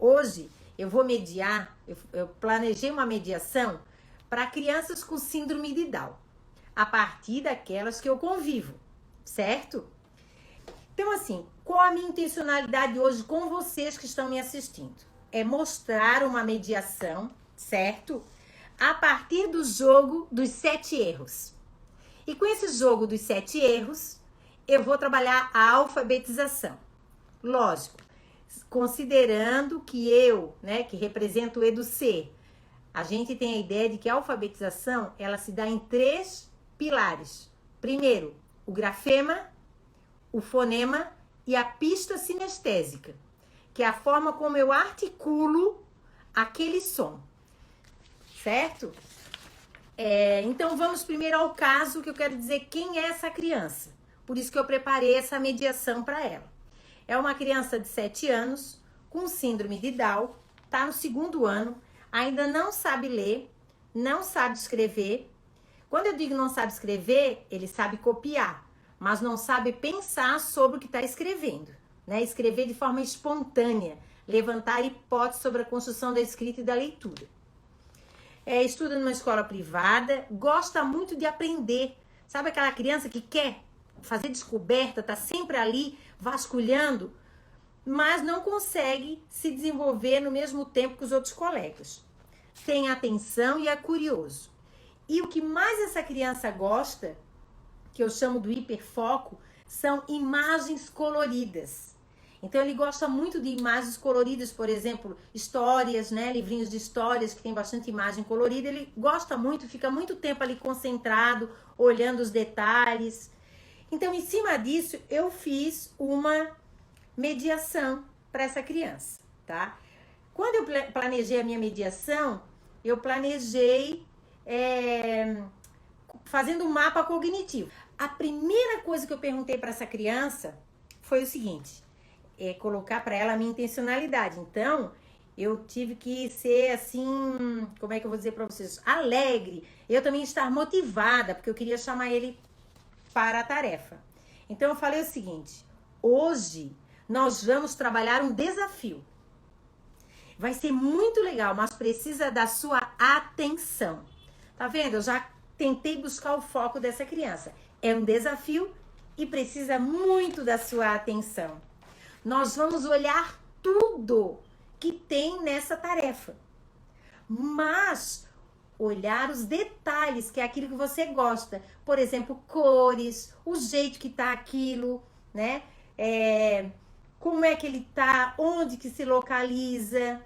Hoje eu vou mediar, eu planejei uma mediação para crianças com síndrome de Down, a partir daquelas que eu convivo, certo? Então, assim, qual a minha intencionalidade hoje com vocês que estão me assistindo? É mostrar uma mediação, certo? A partir do jogo dos 7 erros. E com esse jogo dos 7 erros, eu vou trabalhar a alfabetização. Lógico, considerando que eu, né, que represento o EduC, a gente tem a ideia de que a alfabetização, ela se dá em 3 pilares. Primeiro, o grafema, o fonema e a pista sinestésica, que é a forma como eu articulo aquele som, certo? Então vamos primeiro ao caso, que eu quero dizer quem é essa criança. Por isso que eu preparei essa mediação para ela. É uma criança de 7 anos, com síndrome de Down, está no 2º ano, ainda não sabe ler, não sabe escrever. Quando eu digo não sabe escrever, ele sabe copiar, mas não sabe pensar sobre o que está escrevendo, né? Escrever de forma espontânea, levantar hipóteses sobre a construção da escrita e da leitura. Estuda numa escola privada, gosta muito de aprender. Sabe aquela criança que quer fazer descoberta, tá sempre ali vasculhando, mas não consegue se desenvolver no mesmo tempo que os outros colegas. Tem atenção e é curioso. E o que mais essa criança gosta, que eu chamo do hiperfoco, são imagens coloridas. Então ele gosta muito de imagens coloridas, por exemplo, histórias, né, livrinhos de histórias que tem bastante imagem colorida. Ele gosta muito, fica muito tempo ali concentrado, olhando os detalhes. Então, em cima disso, eu fiz uma mediação para essa criança, tá? Quando eu planejei a minha mediação, eu planejei fazendo um mapa cognitivo. A primeira coisa que eu perguntei para essa criança foi o seguinte, colocar para ela a minha intencionalidade. Então, eu tive que ser assim, como é que eu vou dizer para vocês? Alegre. Eu também estar motivada, porque eu queria chamar ele para a tarefa. Então eu falei o seguinte, hoje nós vamos trabalhar um desafio. Vai ser muito legal, mas precisa da sua atenção. Tá vendo? Eu já tentei buscar o foco dessa criança. É um desafio e precisa muito da sua atenção. Nós vamos olhar tudo que tem nessa tarefa. Mas olhar os detalhes, que é aquilo que você gosta. Por exemplo, cores, o jeito que tá aquilo, né? Como é que ele tá, onde que se localiza.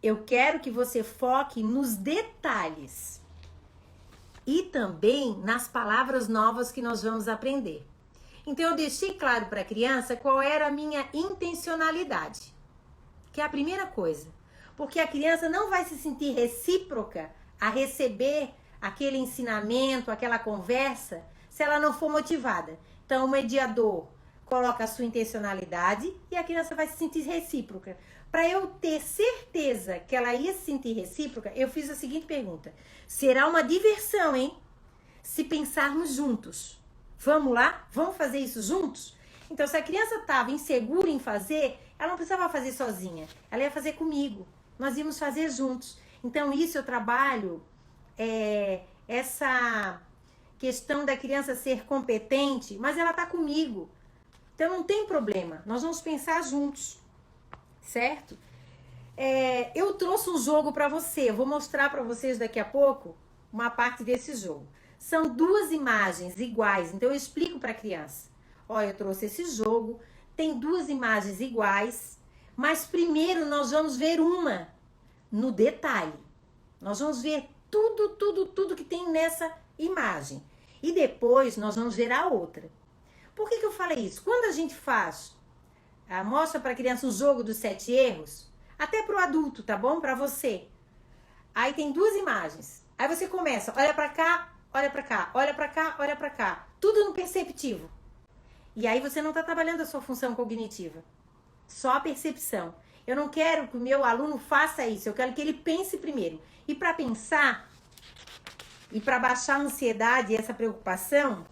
Eu quero que você foque nos detalhes. E também nas palavras novas que nós vamos aprender. Então eu deixei claro para a criança qual era a minha intencionalidade. Que é a primeira coisa. Porque a criança não vai se sentir recíproca a receber aquele ensinamento, aquela conversa, se ela não for motivada. Então, o mediador coloca a sua intencionalidade e a criança vai se sentir recíproca. Para eu ter certeza que ela ia se sentir recíproca, eu fiz a seguinte pergunta. Será uma diversão, hein? Se pensarmos juntos. Vamos lá? Vamos fazer isso juntos? Então, se a criança estava insegura em fazer, ela não precisava fazer sozinha. Ela ia fazer comigo. Nós íamos fazer juntos. Então, isso eu trabalho, essa questão da criança ser competente, mas ela está comigo. Então, não tem problema. Nós vamos pensar juntos, certo? Eu trouxe um jogo para você. Eu vou mostrar para vocês daqui a pouco uma parte desse jogo. São 2 imagens iguais. Então, eu explico para a criança. Olha, eu trouxe esse jogo. Tem 2 imagens iguais. Mas primeiro nós vamos ver uma no detalhe. Nós vamos ver tudo que tem nessa imagem. E depois nós vamos ver a outra. Por que eu falei isso? Quando a gente mostra para a criança o jogo dos 7 erros, até para o adulto, tá bom? Para você. Aí tem 2 imagens. Aí você começa, olha para cá, olha para cá, olha para cá, olha para cá. Tudo no perceptivo. E aí você não está trabalhando a sua função cognitiva. Só a percepção. Eu não quero que o meu aluno faça isso. Eu quero que ele pense primeiro. E para pensar, e para baixar a ansiedade e essa preocupação,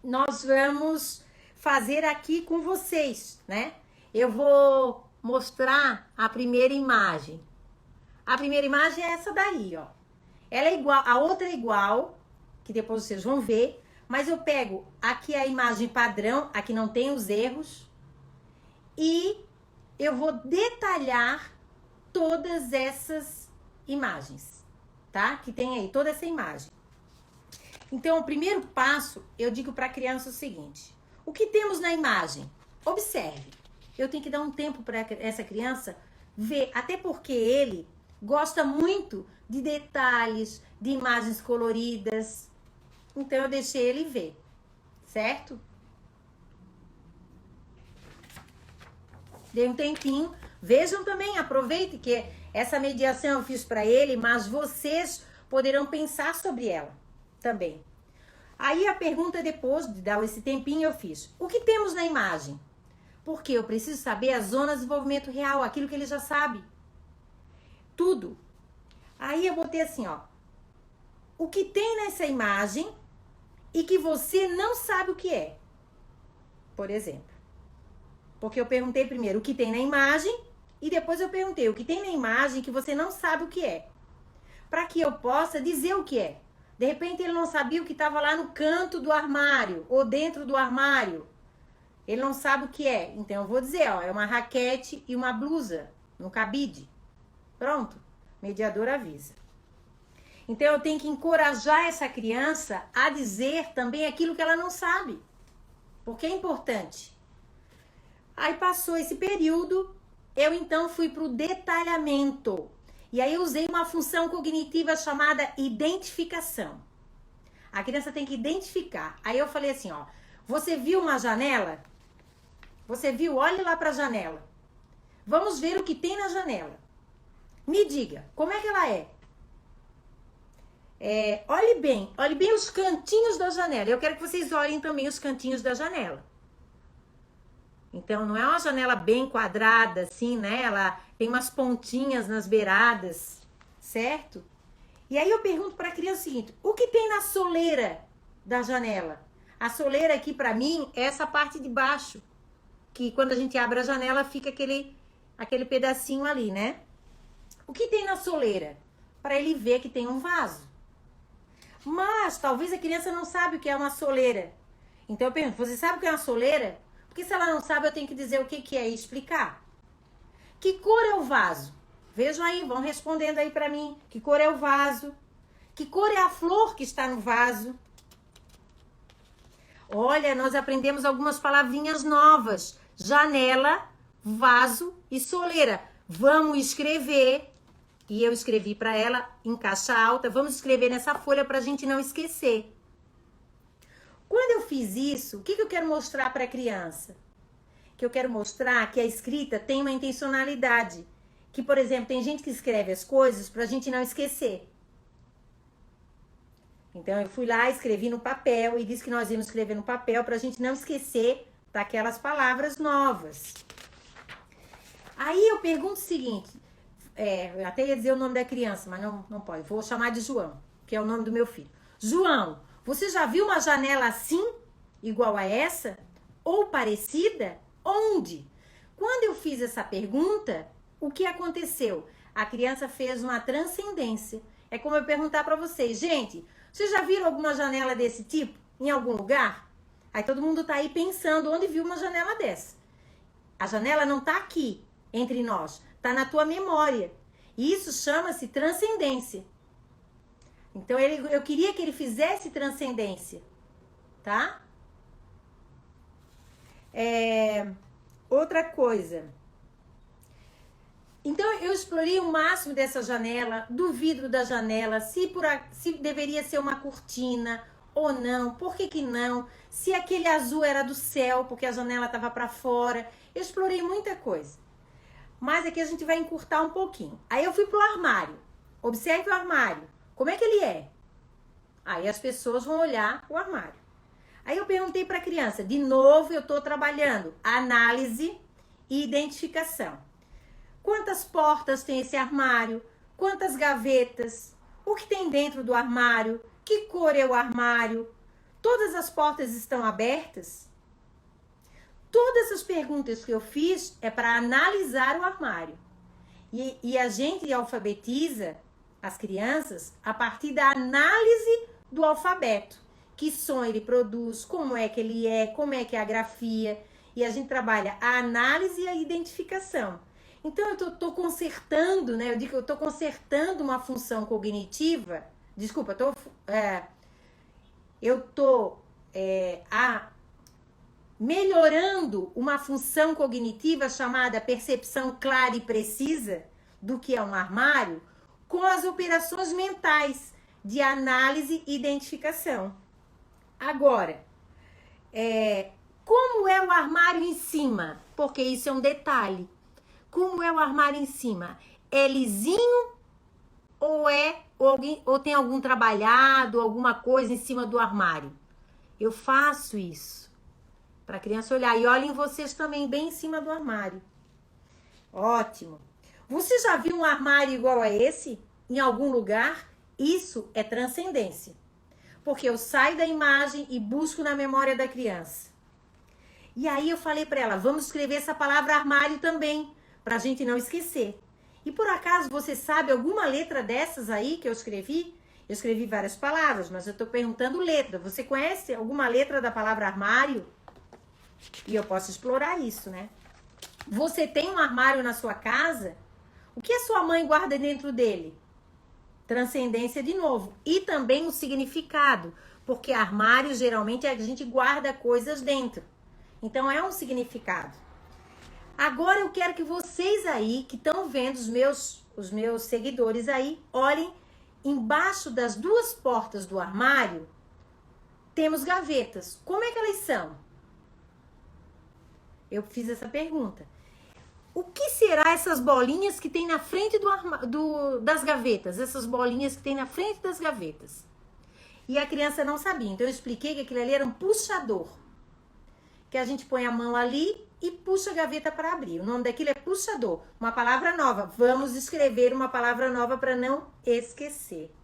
nós vamos fazer aqui com vocês, né? Eu vou mostrar a primeira imagem. A primeira imagem é essa daí, ó. Ela é igual, a outra é igual, que depois vocês vão ver, mas eu pego aqui a imagem padrão, aqui não tem os erros, e eu vou detalhar todas essas imagens, tá? Que tem aí, toda essa imagem. Então, o primeiro passo, eu digo para a criança o seguinte: o que temos na imagem? Observe. Eu tenho que dar um tempo para essa criança ver, até porque ele gosta muito de detalhes, de imagens coloridas. Então, eu deixei ele ver, certo? Dei um tempinho. Vejam também, aproveite que essa mediação eu fiz para ele, mas vocês poderão pensar sobre ela também. Aí a pergunta, depois de dar esse tempinho, eu fiz: o que temos na imagem? Porque eu preciso saber as zonas de desenvolvimento real, aquilo que ele já sabe. Tudo. Aí eu botei assim, ó: o que tem nessa imagem e que você não sabe o que é. Por exemplo. Porque eu perguntei primeiro o que tem na imagem e depois eu perguntei o que tem na imagem que você não sabe o que é. Para que eu possa dizer o que é. De repente ele não sabia o que estava lá no canto do armário ou dentro do armário. Ele não sabe o que é. Então eu vou dizer, ó, é uma raquete e uma blusa no cabide. Pronto. Mediador avisa. Então eu tenho que encorajar essa criança a dizer também aquilo que ela não sabe. Porque é importante. Aí passou esse período, eu então fui para o detalhamento. E aí eu usei uma função cognitiva chamada identificação. A criança tem que identificar. Aí eu falei assim, ó: você viu uma janela? Você viu? Olhe lá para a janela. Vamos ver o que tem na janela. Me diga, como é que ela é? Olhe bem os cantinhos da janela. Eu quero que vocês olhem também os cantinhos da janela. Então, não é uma janela bem quadrada, assim, né? Ela tem umas pontinhas nas beiradas, certo? E aí eu pergunto para a criança o seguinte: o que tem na soleira da janela? A soleira aqui, para mim, é essa parte de baixo. Que quando a gente abre a janela, fica aquele pedacinho ali, né? O que tem na soleira? Para ele ver que tem um vaso. Mas, talvez a criança não sabe o que é uma soleira. Então, eu pergunto: você sabe o que é uma soleira? Porque se ela não sabe, eu tenho que dizer o que é e explicar. Que cor é o vaso? Vejam aí, vão respondendo aí pra mim. Que cor é o vaso? Que cor é a flor que está no vaso? Olha, nós aprendemos algumas palavrinhas novas. Janela, vaso e soleira. Vamos escrever. E eu escrevi para ela em caixa alta. Vamos escrever nessa folha pra gente não esquecer. Quando eu fiz isso, o que eu quero mostrar para a criança? Que eu quero mostrar que a escrita tem uma intencionalidade. Que, por exemplo, tem gente que escreve as coisas para a gente não esquecer. Então, eu fui lá, escrevi no papel e disse que nós íamos escrever no papel para a gente não esquecer daquelas palavras novas. Aí eu pergunto o seguinte, eu até ia dizer o nome da criança, mas não pode. Vou chamar de João, que é o nome do meu filho. João, você já viu uma janela assim, igual a essa? Ou parecida? Onde? Quando eu fiz essa pergunta, o que aconteceu? A criança fez uma transcendência. É como eu perguntar para vocês: gente, vocês já viram alguma janela desse tipo em algum lugar? Aí todo mundo tá aí pensando onde viu uma janela dessa. A janela não tá aqui entre nós, tá na tua memória. E isso chama-se transcendência. Então, eu queria que ele fizesse transcendência, tá? Outra coisa. Então, eu explorei o máximo dessa janela, do vidro da janela, se deveria ser uma cortina ou não, por que não, se aquele azul era do céu, porque a janela estava para fora. Eu explorei muita coisa. Mas aqui a gente vai encurtar um pouquinho. Aí eu fui pro armário. Observe o armário. Como é que ele é? Aí as pessoas vão olhar o armário. Aí eu perguntei para a criança, de novo eu estou trabalhando análise e identificação. Quantas portas tem esse armário? Quantas gavetas? O que tem dentro do armário? Que cor é o armário? Todas as portas estão abertas? Todas essas perguntas que eu fiz é para analisar o armário. E a gente alfabetiza as crianças a partir da análise do alfabeto. Que som ele produz, como é que ele é, como é que é a grafia. E a gente trabalha a análise e a identificação. Então, eu estou consertando, né? Eu digo que eu estou consertando uma função cognitiva. Desculpa, eu estou melhorando uma função cognitiva chamada percepção clara e precisa do que é um armário com as operações mentais de análise e identificação. Agora, como é o armário em cima? Porque isso é um detalhe. Como é o armário em cima? É lisinho ou tem algum trabalhado, alguma coisa em cima do armário? Eu faço isso para a criança olhar. E olhem vocês também bem em cima do armário. Ótimo. Você já viu um armário igual a esse em algum lugar? Isso é transcendência. Porque eu saio da imagem e busco na memória da criança. E aí eu falei para ela, vamos escrever essa palavra armário também, para a gente não esquecer. E por acaso você sabe alguma letra dessas aí que eu escrevi? Eu escrevi várias palavras, mas eu estou perguntando letra. Você conhece alguma letra da palavra armário? E eu posso explorar isso, né? Você tem um armário na sua casa? O que a sua mãe guarda dentro dele? Transcendência de novo. E também o significado, porque armário geralmente a gente guarda coisas dentro. Então é um significado. Agora eu quero que vocês aí, que estão vendo os meus seguidores aí, olhem embaixo das duas portas do armário, temos gavetas. Como é que elas são? Eu fiz essa pergunta. O que será essas bolinhas que tem na frente das gavetas? Essas bolinhas que tem na frente das gavetas. E a criança não sabia. Então eu expliquei que aquilo ali era um puxador. Que a gente põe a mão ali e puxa a gaveta para abrir. O nome daquilo é puxador. Uma palavra nova. Vamos escrever uma palavra nova para não esquecer.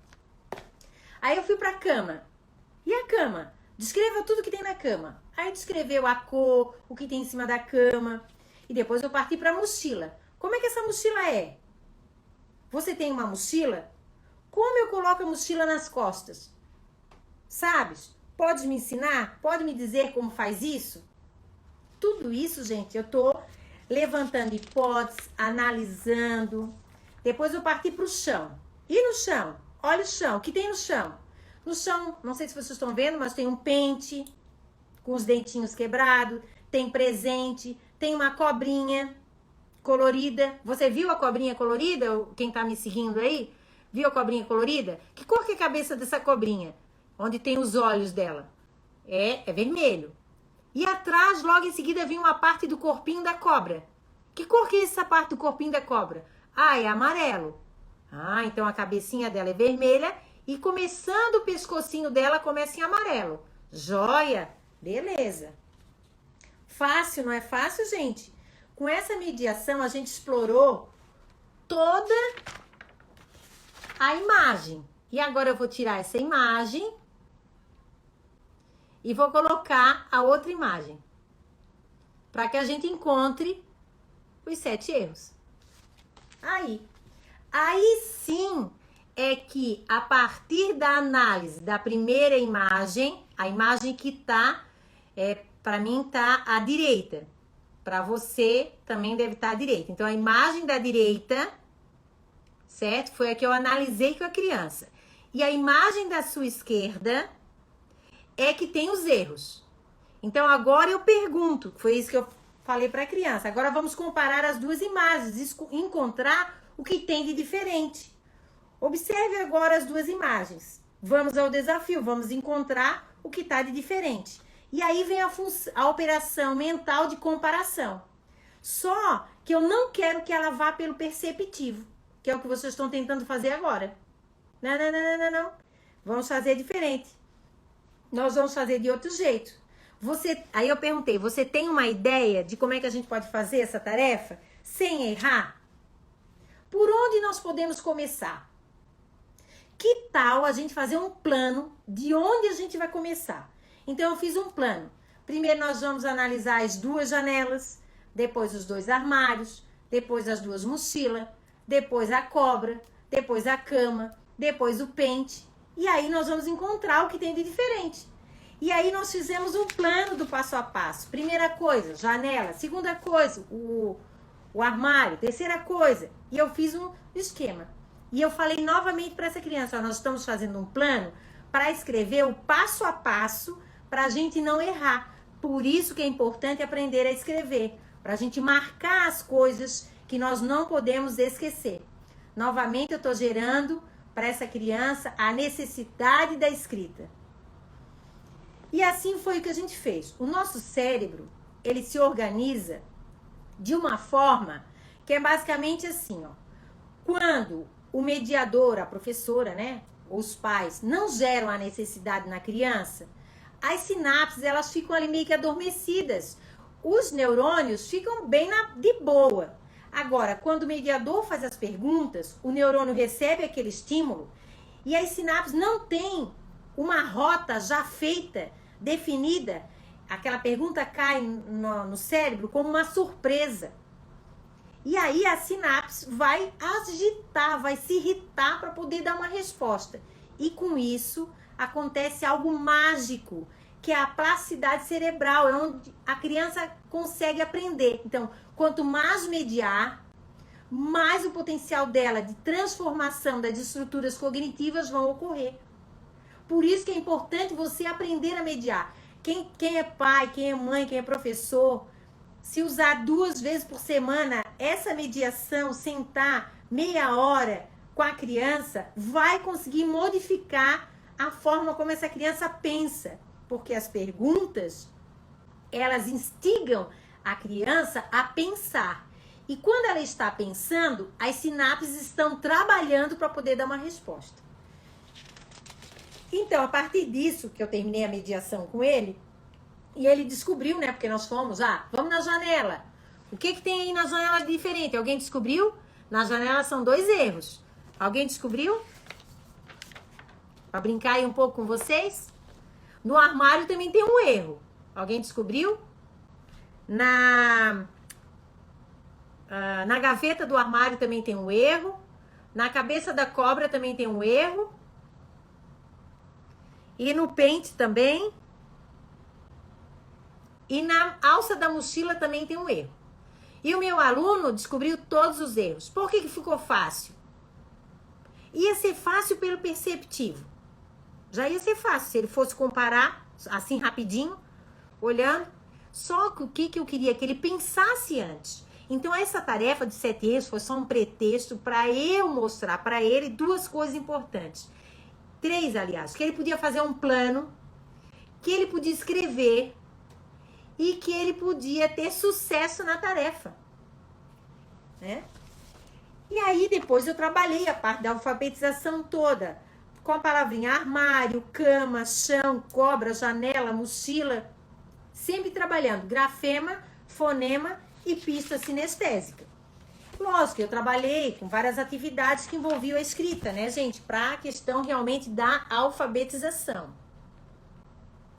Aí eu fui para a cama. E a cama? Descreva tudo que tem na cama. Aí descreveu a cor, o que tem em cima da cama. E depois eu parti para a mochila. Como é que essa mochila é? Você tem uma mochila? Como eu coloco a mochila nas costas? Sabes? Pode me ensinar? Pode me dizer como faz isso? Tudo isso, gente, eu tô levantando hipóteses, analisando. Depois eu parti para o chão. E no chão? Olha o chão. O que tem no chão? No chão, não sei se vocês estão vendo, mas tem um pente com os dentinhos quebrados. Tem presente. Tem uma cobrinha colorida. Você viu a cobrinha colorida? Quem tá me seguindo aí? Viu a cobrinha colorida? Que cor que é a cabeça dessa cobrinha? Onde tem os olhos dela? É vermelho. E atrás, logo em seguida, vem uma parte do corpinho da cobra. Que cor que é essa parte do corpinho da cobra? Ah, é amarelo. Ah, então a cabecinha dela é vermelha e começando o pescocinho dela começa em amarelo. Joia! Beleza. Fácil, não é fácil, gente? Com essa mediação, a gente explorou toda a imagem. E agora eu vou tirar essa imagem e vou colocar a outra imagem, para que a gente encontre os 7 erros. Aí sim é que a partir da análise da primeira imagem, a imagem que tá, para mim tá à direita, para você também deve estar à direita. Então a imagem da direita, certo? Foi a que eu analisei com a criança. E a imagem da sua esquerda é que tem os erros. Então agora eu pergunto, foi isso que eu falei para a criança. Agora vamos comparar as duas imagens, encontrar o que tem de diferente. Observe agora as duas imagens. Vamos ao desafio, vamos encontrar o que está de diferente. E aí vem a operação mental de comparação. Só que eu não quero que ela vá pelo perceptivo, que é o que vocês estão tentando fazer agora. Não. Vamos fazer diferente. Nós vamos fazer de outro jeito. Aí eu perguntei, você tem uma ideia de como é que a gente pode fazer essa tarefa sem errar? Por onde nós podemos começar? Que tal a gente fazer um plano de onde a gente vai começar? Então eu fiz um plano. Primeiro nós vamos analisar as 2 janelas, depois os 2 armários, depois as 2 mochilas, depois a cobra, depois a cama, depois o pente. E aí nós vamos encontrar o que tem de diferente. E aí nós fizemos um plano do passo a passo. Primeira coisa, janela. Segunda coisa, o armário. Terceira coisa. E eu fiz um esquema. E eu falei novamente para essa criança, ó, nós estamos fazendo um plano para escrever o passo a passo para a gente não errar. Por isso que é importante aprender a escrever, para a gente marcar as coisas que nós não podemos esquecer. Novamente eu estou gerando para essa criança a necessidade da escrita. E assim foi o que a gente fez. O nosso cérebro, ele se organiza de uma forma que é basicamente assim, ó. Quando o mediador, a professora, né, os pais, não geram a necessidade na criança, as sinapses, elas ficam ali meio que adormecidas. Os neurônios ficam bem de boa. Agora, quando o mediador faz as perguntas, o neurônio recebe aquele estímulo e as sinapses não têm uma rota já feita, definida. Aquela pergunta cai no cérebro como uma surpresa. E aí a sinapse vai agitar, vai se irritar para poder dar uma resposta. E com isso acontece algo mágico, que é a plasticidade cerebral, é onde a criança consegue aprender. Então, quanto mais mediar, mais o potencial dela de transformação das estruturas cognitivas vão ocorrer. Por isso que é importante você aprender a mediar. Quem é pai, quem é mãe, quem é professor, se usar 2 vezes por semana essa mediação, sentar meia hora com a criança, vai conseguir modificar a forma como essa criança pensa. Porque as perguntas, elas instigam a criança a pensar. E quando ela está pensando, as sinapses estão trabalhando para poder dar uma resposta. Então, a partir disso, que eu terminei a mediação com ele, e ele descobriu, né, porque nós fomos, vamos na janela. O que tem aí na janela de diferente? Alguém descobriu? Na janela são 2 erros. Alguém descobriu? Para brincar aí um pouco com vocês? No armário também tem um erro. Alguém descobriu? Na gaveta do armário também tem um erro. Na cabeça da cobra também tem um erro. E no pente também. E na alça da mochila também tem um erro. E o meu aluno descobriu todos os erros. Por que ficou fácil? Ia ser fácil pelo perceptivo. Já ia ser fácil se ele fosse comparar assim rapidinho, olhando. Só que o que eu queria? Que ele pensasse antes. Então essa tarefa de 7 erros foi só um pretexto para eu mostrar para ele 2 coisas importantes. 3, aliás. Que ele podia fazer um plano, que ele podia escrever e que ele podia ter sucesso na tarefa. Né? E aí depois eu trabalhei a parte da alfabetização toda. Com a palavrinha armário, cama, chão, cobra, janela, mochila. Sempre trabalhando grafema, fonema e pista sinestésica. Lógico, eu trabalhei com várias atividades que envolviam a escrita, né, gente? Para a questão realmente da alfabetização.